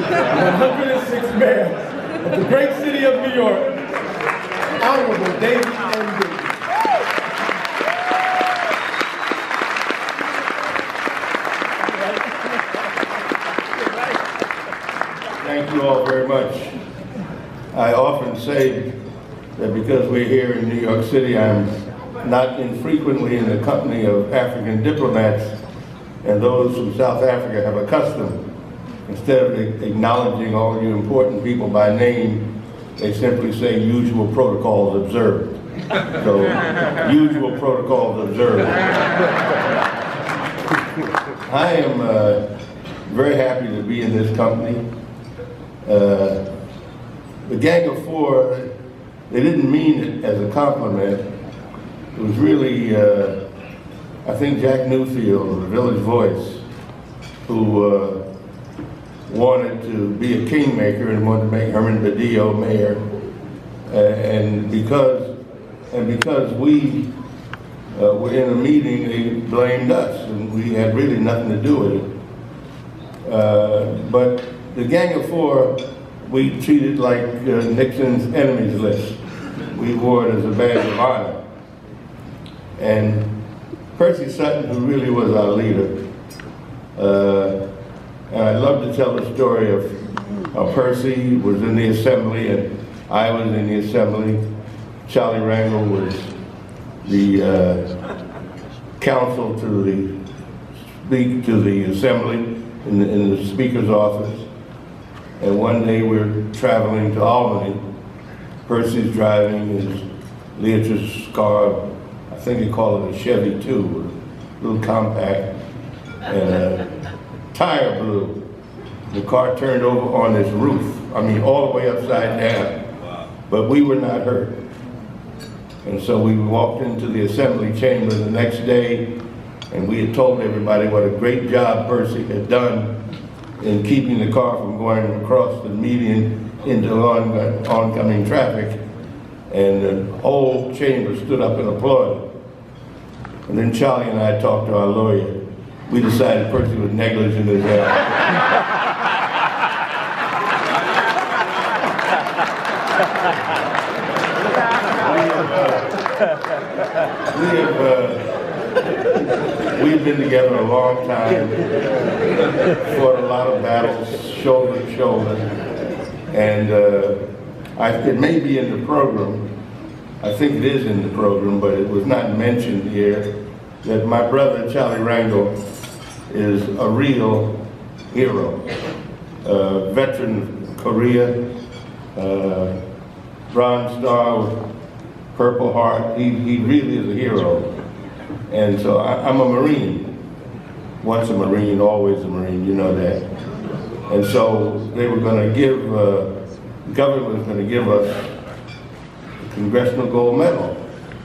106th Mayor of the great city of New York, Honorable David Dinkins. Thank you all very much. I often say that because we're here in New York City, I'm not infrequently in the company of African diplomats, and those from South Africa have a custom. Instead of acknowledging all you important people by name, they simply say usual protocols observed. So, usual protocols observed. I am very happy to be in this company. The Gang of Four, they didn't mean it as a compliment. It was really, I think Jack Newfield of the Village Voice, who wanted to be a kingmaker and wanted to make Herman Badillo mayor. And because we were in a meeting, they blamed us, and we had really nothing to do with it. But the Gang of Four, we treated like Nixon's enemies list. We wore it as a badge of honor. And Percy Sutton, who really was our leader, and I love to tell the story of how Percy was in the assembly and I was in the assembly. Charlie Rangel was the counsel to speak to the assembly in the speaker's office. And one day we're traveling to Albany. Percy's driving his Leatrice car, I think they call it a Chevy 2, a little compact, and a tire blew. The car turned over on this roof, I mean all the way upside down, but we were not hurt. And so we walked into the assembly chamber the next day, and we had told everybody what a great job Percy had done in keeping the car from going across the median into oncoming traffic. And the whole chamber stood up and applauded. And then Charlie and I talked to our lawyer. We decided Percy was negligent as hell. We've been together a long time, fought a lot of battles, shoulder to shoulder, and it may be in the program, I think it is in the program, but it was not mentioned here, that my brother, Charlie Rangel, is a real hero. Veteran of Korea, Bronze Star with Purple Heart. He really is a hero. And so I'm a Marine. Once a Marine, always a Marine, you know that. And so they were going to give, the government was going to give us the Congressional Gold Medal,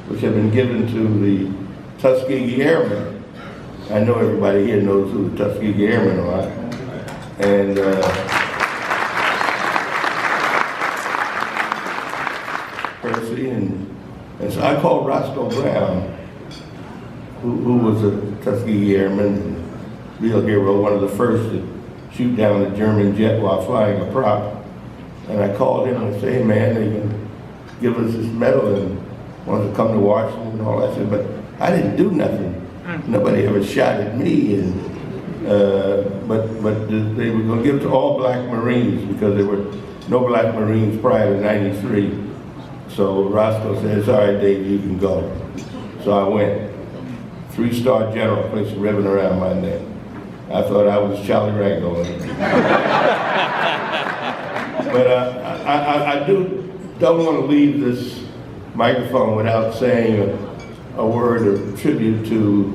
which had been given to the Tuskegee Airmen. I know everybody here knows who the Tuskegee Airmen are. And Percy, and so I called Roscoe Brown, who was a Tuskegee Airman, real hero, one of the first to shoot down a German jet while flying a prop. And I called him and said, hey man, they can give us this medal and wanted to come to Washington and all that. I said, but I didn't do nothing. Nobody ever shot at me. And but they were going to give it to all black Marines because there were no black Marines prior to '93. So Roscoe said, it's all right, Dave, you can go. So I went. 3-star general, placed a ribbon around my neck. I thought I was Charlie Rangel. But I don't want to leave this microphone without saying a word of tribute to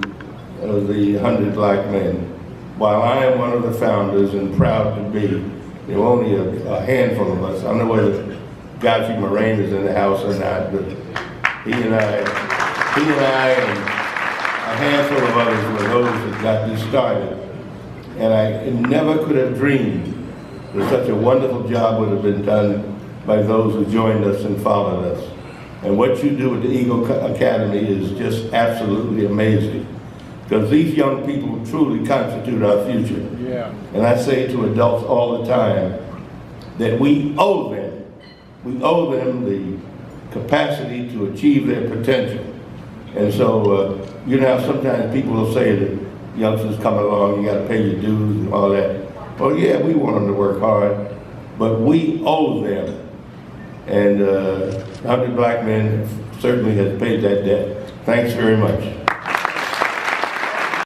the 100 Black Men. While I am one of the founders and proud to be, there were only a handful of us. I don't know whether Godfrey Moraine is in the house or not, but he and I and a handful of others were those that got this started. And I never could have dreamed that such a wonderful job would have been done by those who joined us and followed us. And what you do at the Eagle Academy is just absolutely amazing. because these young people truly constitute our future. Yeah. And I say to adults all the time that we owe them the capacity to achieve their potential. And so, you know, sometimes people will say that youngsters come along, you got to pay your dues and all that. Well, yeah, we want them to work hard, but we owe them. And 100 Black Men certainly has paid that debt. Thanks very much.